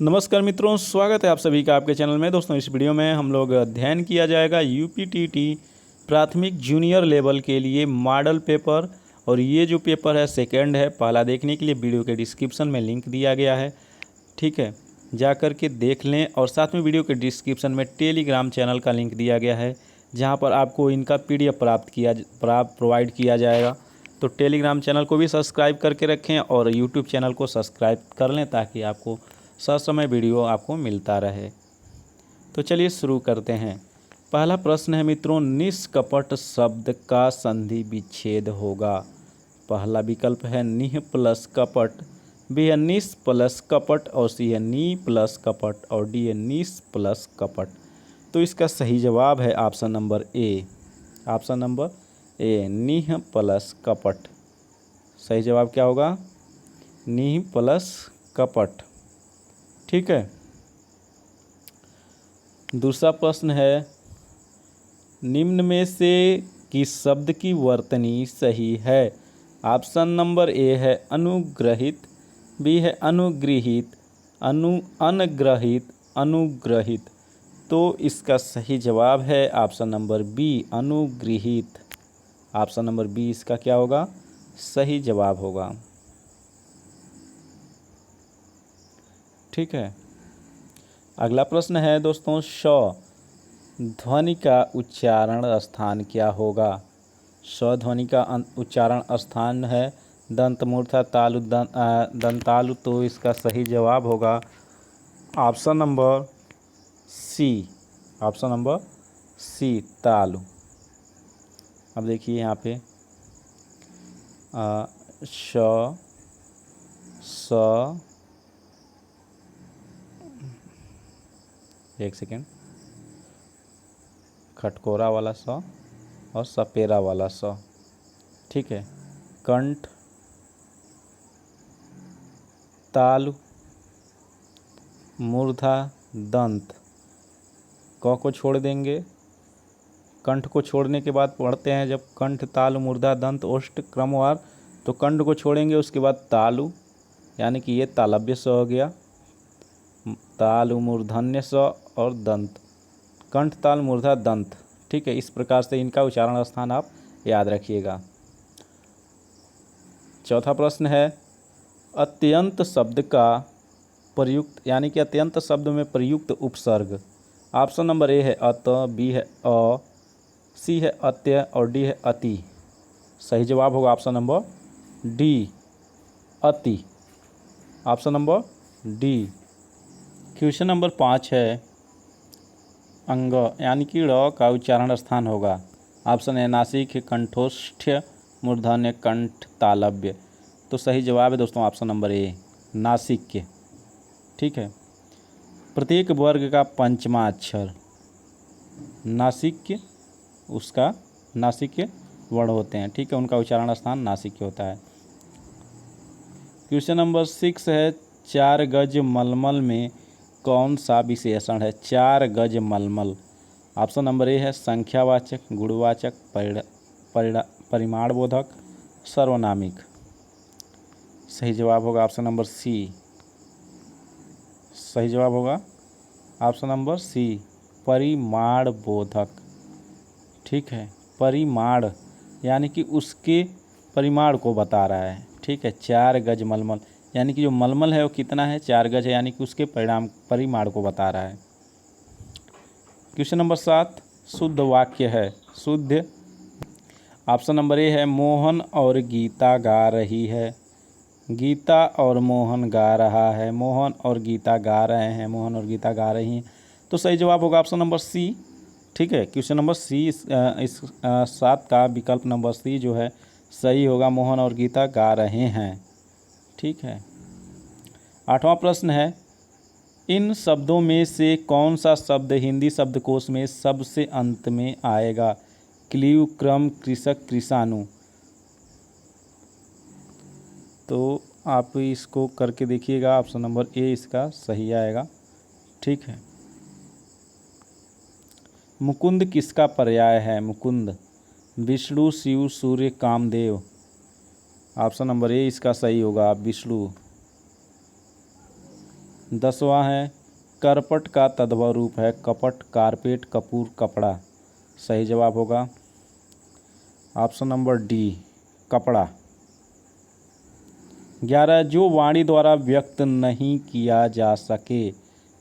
नमस्कार मित्रों, स्वागत है आप सभी का आपके चैनल में। दोस्तों, इस वीडियो में हम लोग अध्ययन किया जाएगा यूपीटीटी प्राथमिक जूनियर लेवल के लिए मॉडल पेपर। और ये जो पेपर है सेकंड है। पहला देखने के लिए वीडियो के डिस्क्रिप्शन में लिंक दिया गया है, ठीक है, जा कर के देख लें। और साथ में वीडियो के डिस्क्रिप्शन में टेलीग्राम चैनल का लिंक दिया गया है, जहाँ पर आपको इनका PDF प्रोवाइड किया जाएगा। तो टेलीग्राम चैनल को भी सब्सक्राइब करके रखें और यूट्यूब चैनल को सब्सक्राइब कर लें, ताकि आपको ससमय वीडियो आपको मिलता रहे। तो चलिए शुरू करते हैं। पहला प्रश्न है मित्रों, निष्कपट शब्द का संधि विच्छेद होगा। पहला विकल्प है निह प्लस कपट, बी है निस प्लस कपट, और सी है नी प्लस कपट, और डी है निस प्लस कपट। तो इसका सही जवाब है option number A. Option number A, निह प्लस कपट। सही जवाब क्या होगा? निह प्लस कपट, ठीक है। दूसरा प्रश्न है, निम्न में से किस शब्द की वर्तनी सही है? ऑप्शन नंबर ए है अनुग्रहित, बी है अनुगृहित, अनग्रहित, अनुग्रहित। तो इसका सही जवाब है ऑप्शन नंबर बी, अनुगृहित। ऑप्शन नंबर बी इसका क्या होगा? सही जवाब होगा, ठीक है। अगला प्रश्न है दोस्तों, श ध्वनि का उच्चारण स्थान क्या होगा? श ध्वनि का उच्चारण स्थान है दंतमूर्धा तालु दंतालु। तो इसका सही जवाब होगा option number c. Option number c, तालु। अब देखिए यहाँ पे श, स, एक सेकेंड, खटकोरा वाला स और सपेरा वाला स, ठीक है। कंठ, तालु, मूर्धा, दंत। क को छोड़ देंगे, कंठ को छोड़ने के बाद पढ़ते हैं जब कंठ तालु मूर्धा दंत ओष्ठ क्रमवार, तो कंठ को छोड़ेंगे, उसके बाद तालु, यानी कि ये तालव्य स हो गया। तालु मूर्धन्य स और दंत, कंठ ताल मूर्धा दंत, ठीक है। इस प्रकार से इनका उच्चारण स्थान आप याद रखिएगा। चौथा प्रश्न है, अत्यंत शब्द का प्रयुक्त, यानी कि अत्यंत शब्द में प्रयुक्त उपसर्ग। ऑप्शन नंबर ए है अत, बी है अ, सी है अत्य, और डी है अति। सही जवाब होगा ऑप्शन नंबर डी, अति। Option number D. Question number 5 है, अंग यानी कि ड़ का उच्चारण स्थान होगा। ऑप्शन ए नासिक, कंठोष्ठ्य, मूर्धन्य, कंठ, तालव्य। तो सही जवाब है दोस्तों ऑप्शन नंबर ए, नासिक, ठीक है। प्रत्येक वर्ग का पंचमा अक्षर नासिक, उसका नासिक वर्ण होते हैं, ठीक है। उनका उच्चारण स्थान नासिक होता है। क्वेश्चन नंबर 6 है, 4 गज मलमल में कौन सा विशेषण है? 4 गज मलमल। ऑप्शन नंबर ए है संख्यावाचक, गुणवाचक, परिमाणबोधक, सर्वनामिक। सही जवाब होगा ऑप्शन नंबर सी। सही जवाब होगा ऑप्शन नंबर सी, परिमाणबोधक, ठीक है। परिमाण यानी कि उसके परिमाण को बता रहा है, ठीक है। 4 गज मलमल, यानी कि जो मलमल है वो कितना है? 4 गज है, यानी कि उसके परिमाण को बता रहा है। क्वेश्चन नंबर 7 शुद्ध वाक्य है। शुद्ध, ऑप्शन नंबर ए है मोहन और गीता गा रही है। गीता और मोहन गा रहा है, मोहन और गीता गा रहे हैं, मोहन और गीता गा रही हैं। तो सही जवाब होगा ऑप्शन नंबर सी, ठीक है। क्वेश्चन नंबर सी, इस 7 का विकल्प नंबर सी जो है सही होगा, मोहन और गीता गा रहे हैं, ठीक है। 8वां प्रश्न है, इन शब्दों में से कौन सा शब्द हिंदी शब्दकोश में सबसे अंत में आएगा? क्लीव, क्रम, कृषक, कृषाणु। तो आप इसको करके देखिएगा, ऑप्शन नंबर ए इसका सही आएगा, ठीक है। मुकुंद किसका पर्याय है? मुकुंद, विष्णु, शिव, सूर्य, कामदेव। ऑप्शन नंबर ए इसका सही होगा, विष्णु। 10वां है करपट का तद्भव रूप है कपट, कारपेट, कपूर, कपड़ा। सही जवाब होगा ऑप्शन नंबर डी, कपड़ा। 11 जो वाणी द्वारा व्यक्त नहीं किया जा सके,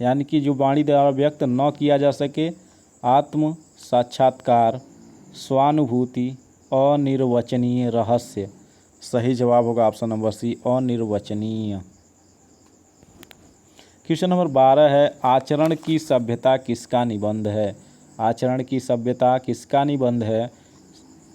यानी कि जो वाणी द्वारा व्यक्त न किया जा सके, आत्म साक्षात्कार, स्वानुभूति, अनिर्वचनीय रहस्य। सही जवाब होगा ऑप्शन नंबर सी, अनिर्वचनीय। क्वेश्चन नंबर 12 है आचरण की सभ्यता किसका निबंध है। आचरण की सभ्यता किसका निबंध है।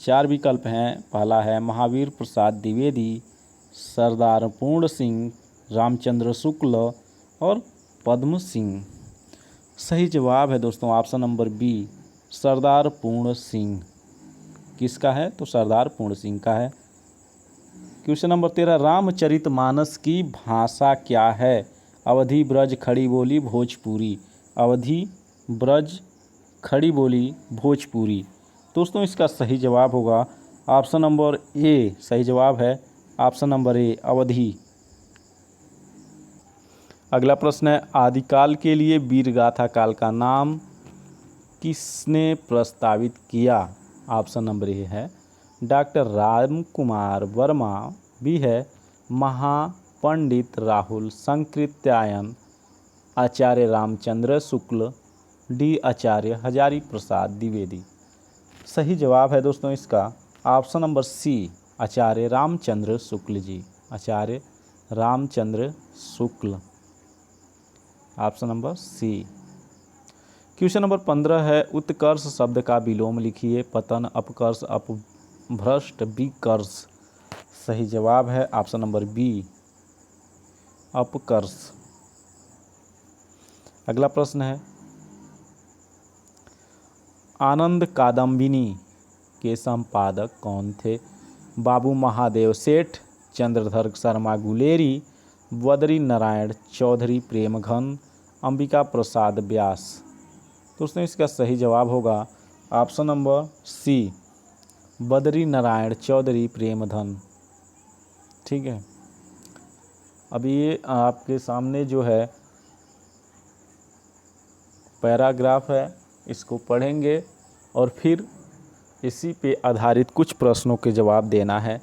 4 विकल्प हैं। पहला है महावीर प्रसाद द्विवेदी, सरदार पूर्ण सिंह, रामचंद्र शुक्ल और पद्म सिंह। सही जवाब है दोस्तों ऑप्शन नंबर बी, सरदार पूर्ण सिंह। किसका है, तो सरदार पूर्ण सिंह का है। क्वेश्चन नंबर 13 रामचरितमानस की भाषा क्या है। अवधी, ब्रज, खड़ी बोली, भोजपुरी। अवधी, ब्रज, खड़ी बोली, भोजपुरी। दोस्तों इसका सही जवाब होगा ऑप्शन नंबर ए। सही जवाब है ऑप्शन नंबर ए, अवधी। अगला प्रश्न है आदिकाल के लिए वीरगाथा काल का नाम किसने प्रस्तावित किया। ऑप्शन नंबर ए है डॉक्टर राम कुमार वर्मा, बी है महापंडित राहुल संकृत्यायन, आचार्य रामचंद्र शुक्ल, डी आचार्य हजारी प्रसाद द्विवेदी। सही जवाब है दोस्तों इसका ऑप्शन नंबर सी, आचार्य रामचंद्र शुक्ल जी। आचार्य Ramchandra Shukla, option number C. Question number 15 है उत्कर्ष शब्द का विलोम लिखिए। पतन, अपकर्ष, अपभ्रष्ट, विकर्ष। सही जवाब है ऑप्शन नंबर बी, अपकर्ष। अगला प्रश्न है आनंद कादम्बिनी के संपादक कौन थे। बाबू महादेव सेठ, चंद्रधर शर्मा गुलेरी, बद्री नारायण चौधरी प्रेमघन, अंबिका प्रसाद व्यास। दोस्तों इसका सही जवाब होगा option number C, Badri Narayan Chaudhary Premghan. ठीक है, अभी ये आपके सामने जो है पैराग्राफ है, इसको पढ़ेंगे और फिर इसी पे आधारित कुछ प्रश्नों के जवाब देना है।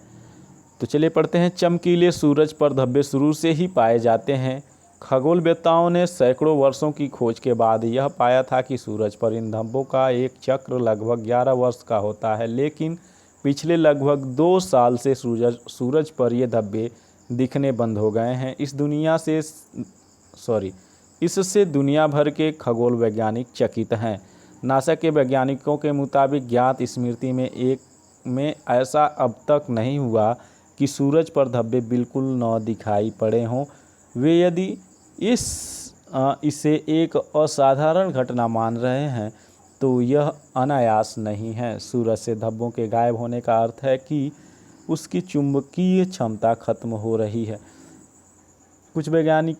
तो चलिए पढ़ते हैं। चमकीले सूरज पर धब्बे शुरू से ही पाए जाते हैं। खगोलवेत्ताओं ने सैकड़ों वर्षों की खोज के बाद यह पाया था कि सूरज पर इन धब्बों का एक चक्र लगभग 11 वर्ष का होता है, लेकिन पिछले लगभग 2 साल से सूरज पर ये धब्बे दिखने बंद हो गए हैं। इससे दुनिया भर के खगोल वैज्ञानिक चकित हैं। नासा के वैज्ञानिकों के मुताबिक ज्ञात स्मृति में ऐसा अब तक नहीं हुआ कि सूरज पर धब्बे बिल्कुल न दिखाई पड़े हों। वे यदि इसे एक असाधारण घटना मान रहे हैं तो यह अनायास नहीं है। सूरज से धब्बों के गायब होने का अर्थ है कि उसकी चुंबकीय क्षमता खत्म हो रही है। कुछ वैज्ञानिक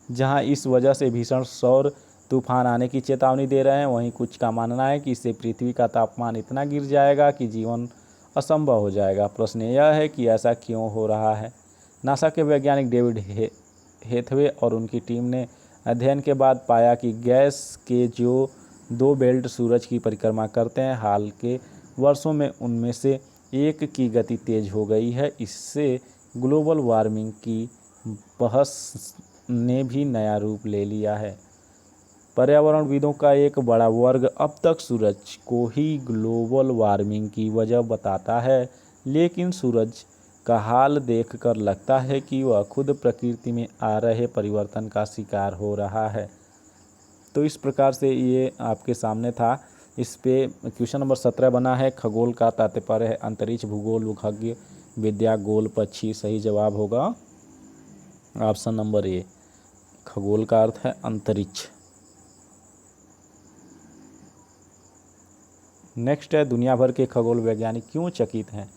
जहां इस वजह से भीषण सौर तूफान आने की चेतावनी दे रहे हैं, वहीं कुछ का मानना है कि इससे पृथ्वी का तापमान इतना गिर जाएगा कि जीवन असंभव हो जाएगा। प्रश्न यह है कि ऐसा क्यों हो रहा है। नासा के वैज्ञानिक डेविड हेथवे और उनकी टीम ने अध्ययन के बाद पाया कि गैस के जो 2 बेल्ट सूरज की परिक्रमा करते हैं, हाल के वर्षों में उनमें से एक की गति तेज हो गई है। इससे ग्लोबल वार्मिंग की बहस ने भी नया रूप ले लिया है। पर्यावरणविदों का एक बड़ा वर्ग अब तक सूरज को ही ग्लोबल वार्मिंग की वजह बताता है, लेकिन सूरज का हाल देखकर लगता है कि वह खुद प्रकृति में आ रहे परिवर्तन का शिकार हो रहा है। तो इस प्रकार से ये आपके सामने था। इस पे क्वेश्चन नंबर 17 बना है। खगोल का तात्पर्य है अंतरिक्ष, भूगोल, भूखग्य विद्या, गोल, पक्षी। सही जवाब होगा ऑप्शन नंबर ए, खगोल का अर्थ है अंतरिक्ष। नेक्स्ट है दुनिया भर के खगोल वैज्ञानिक क्यों चकित हैं।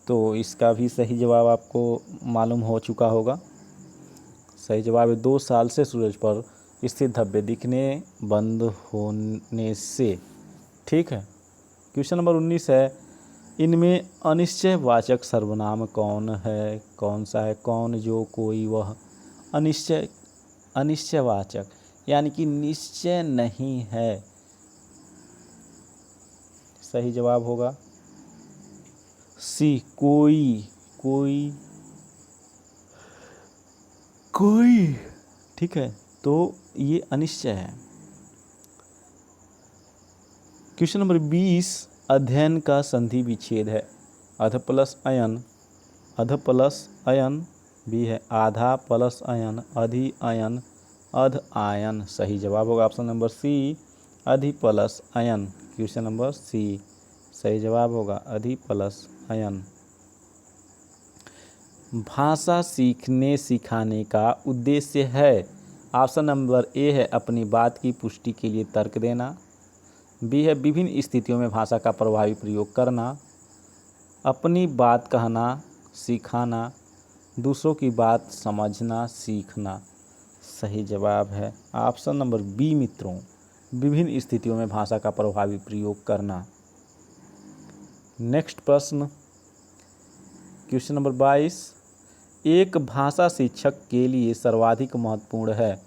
तो इसका भी सही जवाब आपको मालूम हो चुका होगा। सही जवाब है 2 साल से सूरज पर स्थित धब्बे दिखने बंद होने से। ठीक है, क्वेश्चन नंबर 19 है इनमें अनिश्चयवाचक सर्वनाम कौन है। कौन सा है, कौन, जो, कोई, वह। अनिश्चयवाचक, यानी कि निश्चय नहीं है। सही जवाब होगा सी, कोई कोई कोई। ठीक है, तो ये अनिश्चय है। क्वेश्चन नंबर 20, अध्ययन का संधि विच्छेद है। अध प्लस अयन, अध प्लस अयन भी है, आधा प्लस अयन, अधि अयन, अध आयन। सही जवाब होगा ऑप्शन नंबर सी, अधि प्लस अयन। क्वेश्चन नंबर सी सही जवाब होगा अधि प्लस अयन। भाषा सीखने सिखाने का उद्देश्य है। ऑप्शन नंबर ए है अपनी बात की पुष्टि के लिए तर्क देना, बी है विभिन्न स्थितियों में भाषा का प्रभावी प्रयोग करना, अपनी बात कहना सिखाना, दूसरों की बात समझना सीखना। सही जवाब है ऑप्शन नंबर बी मित्रों, विभिन्न स्थितियों में भाषा का प्रभावी प्रयोग करना। नेक्स्ट प्रश्न, क्वेश्चन नंबर 22, एक भाषा शिक्षक के लिए सर्वाधिक महत्वपूर्ण है।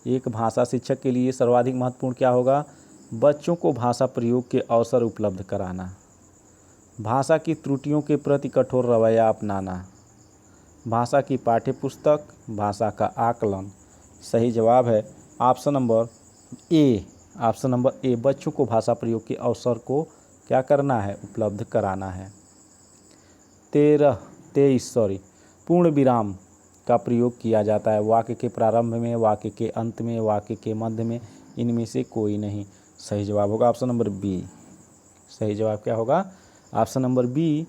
एक भाषा शिक्षक के लिए सर्वाधिक महत्वपूर्ण क्या होगा? बच्चों को भाषा प्रयोग के अवसर उपलब्ध कराना, भाषा की त्रुटियों के प्रति कठोर रवैया अपनाना, भाषा की पाठ्यपुस्तक, भाषा का आकलन। सही जवाब है option number A, option number ए, बच्चों को भाषा प्रयोग के अवसर को क्या करना है? उपलब्ध कराना है। 23 पूर्ण विराम का प्रयोग किया जाता है वाक्य के प्रारंभ में, वाक्य के अंत में, वाक्य के मध्य में, इनमें से कोई नहीं। सही जवाब होगा ऑप्शन नंबर बी। सही जवाब क्या होगा? ऑप्शन नंबर बी,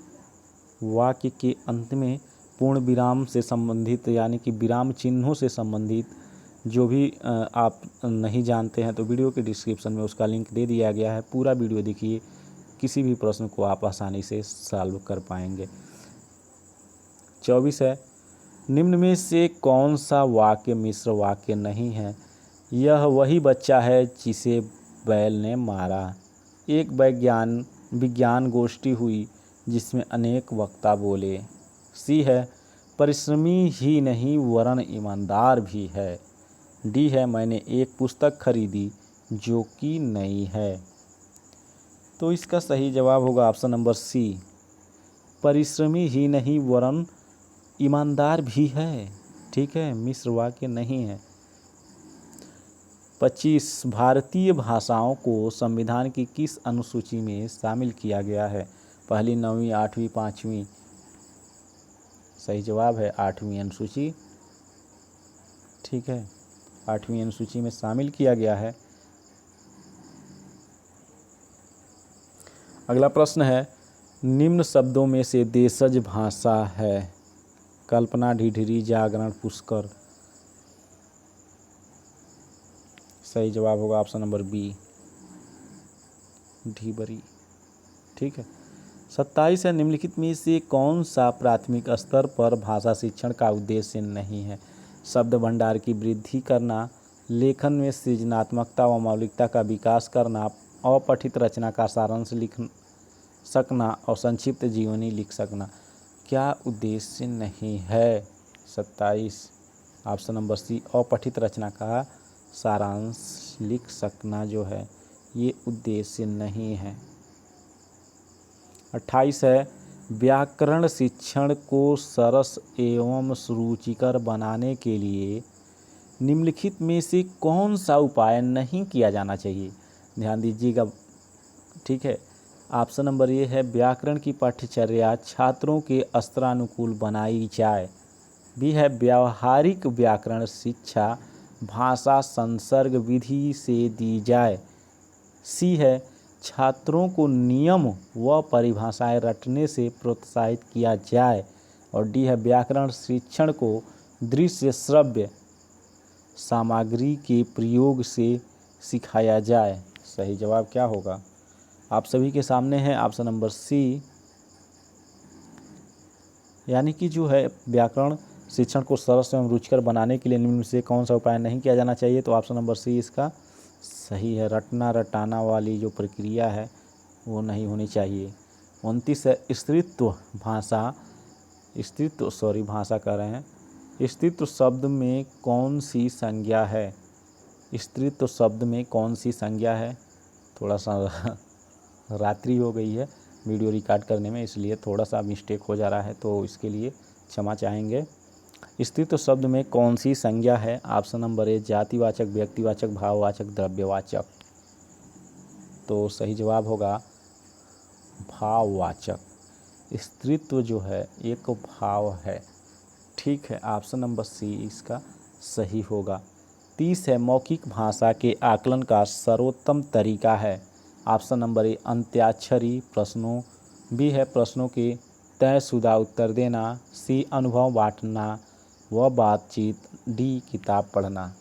वाक्य के अंत में पूर्ण विराम से संबंधित, यानी कि विराम चिन्हों से संबंधित जो भी आप नहीं जानते हैं तो वीडियो के डिस्क्रिप्शन में उसका लिंक दे दिया गया है। पूरा वीडियो देखिए, किसी भी प्रश्न को आप आसानी से सॉल्व कर पाएंगे। 24 है, निम्न में से कौन सा वाक्य मिश्र वाक्य नहीं है? यह वही बच्चा है जिसे बैल ने मारा। एक विज्ञान गोष्ठी हुई जिसमें अनेक वक्ता बोले। सी है, परिश्रमी ही नहीं वरन ईमानदार भी है। डी है, मैंने एक पुस्तक खरीदी जो कि नई है। तो इसका सही जवाब होगा ऑप्शन नंबर सी, परिश्रमी ही नहीं वरन ईमानदार भी है। ठीक है, मिश्र वाक्य नहीं है। 25 भारतीय भाषाओं को संविधान की किस अनुसूची में शामिल किया गया है? पहली, 9वीं, 8वीं, 5वीं। सही जवाब है 8वीं अनुसूची। ठीक है, 8वीं अनुसूची में शामिल किया गया है। अगला प्रश्न है, निम्न शब्दों में से देशज भाषा है? कल्पना, ढिढरी, जागरण, पुष्कर। सही जवाब होगा ऑप्शन नंबर बी, ढीबरी। ठीक है। 27 है, निम्नलिखित में से कौन सा प्राथमिक स्तर पर भाषा शिक्षण का उद्देश्य नहीं है? शब्द भंडार की वृद्धि करना, लेखन में सृजनात्मकता व मौलिकता का विकास करना, अपठित रचना का सारांश लिख सकना और संक्षिप्त जीवनी लिख सकना। क्या उद्देश्य नहीं है? 27 ऑप्शन नंबर सी, अपठित रचना का सारांश लिख सकना जो है ये उद्देश्य नहीं है। 28 है, व्याकरण शिक्षण को सरस एवं रुचिकर बनाने के लिए निम्नलिखित में से कौन सा उपाय नहीं किया जाना चाहिए? ध्यान दीजिएगा। ठीक है, ऑप्शन नंबर ए है, व्याकरण की पाठ्यचर्या छात्रों के स्तरानुकूल बनाई जाए। बी है, व्यावहारिक व्याकरण शिक्षा भाषा संसर्ग विधि से दी जाए। सी है, छात्रों को नियम व परिभाषाएं रटने से प्रोत्साहित किया जाए। और डी है, व्याकरण शिक्षण को दृश्य श्रव्य सामग्री के प्रयोग से सिखाया जाए। सही जवाब क्या होगा? आप सभी के सामने है ऑप्शन नंबर सी, यानी कि जो है व्याकरण शिक्षण को सरस एवं रुचिकर बनाने के लिए निम्न से कौन सा उपाय नहीं किया जाना चाहिए? तो ऑप्शन नंबर सी इसका सही है। रटना रटाना वाली जो प्रक्रिया है वो नहीं होनी चाहिए। 29 है, भाषा कह रहे हैं स्त्रीत्व शब्द में कौन सी संज्ञा है? स्त्रीत्व शब्द में कौन सी संज्ञा है? थोड़ा सा रात्रि हो गई है वीडियो रिकॉर्ड करने में, इसलिए थोड़ा सा मिस्टेक हो जा रहा है, तो इसके लिए क्षमा चाहेंगे। स्त्रीत्व शब्द में कौन सी संज्ञा है? ऑप्शन नंबर ए जातिवाचक, व्यक्तिवाचक, भाववाचक, द्रव्यवाचक। तो सही जवाब होगा भाववाचक। स्त्रीत्व जो है एक भाव है। ठीक है, ऑप्शन नंबर सी इसका सही होगा। 30 है, मौखिक भाषा के आकलन का सर्वोत्तम तरीका है। ऑप्शन नंबर ए अंत्याक्षरी प्रश्नों, बी है प्रश्नों के तयशुदा उत्तर देना, सी अनुभव बांटना व बातचीत, डी किताब पढ़ना।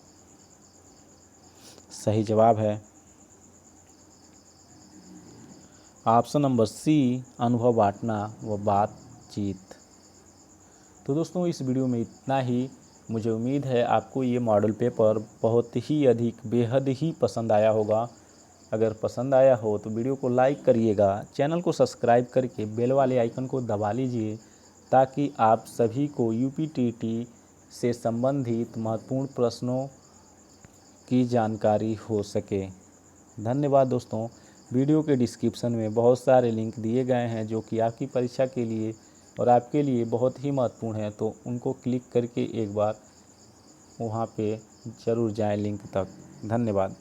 सही जवाब है ऑप्शन नंबर सी अनुभव बांटना व बातचीत। तो दोस्तों इस वीडियो में इतना ही। मुझे उम्मीद है आपको ये मॉडल पेपर बहुत ही अधिक बेहद ही पसंद आया होगा। अगर पसंद आया हो तो वीडियो को लाइक करिएगा, चैनल को सब्सक्राइब करके बेल वाले आइकन को दबा लीजिए, ताकि आप सभी को यूपीटीटी से संबंधित महत्वपूर्ण प्रश्नों की जानकारी हो सके। धन्यवाद दोस्तों। वीडियो के डिस्क्रिप्शन में बहुत सारे लिंक दिए गए हैं जो कि आपकी परीक्षा के लिए और आपके लिए बहुत ही महत्वपूर्ण है, तो उनको क्लिक करके एक बार वहाँ पे ज़रूर जाएं लिंक तक। धन्यवाद।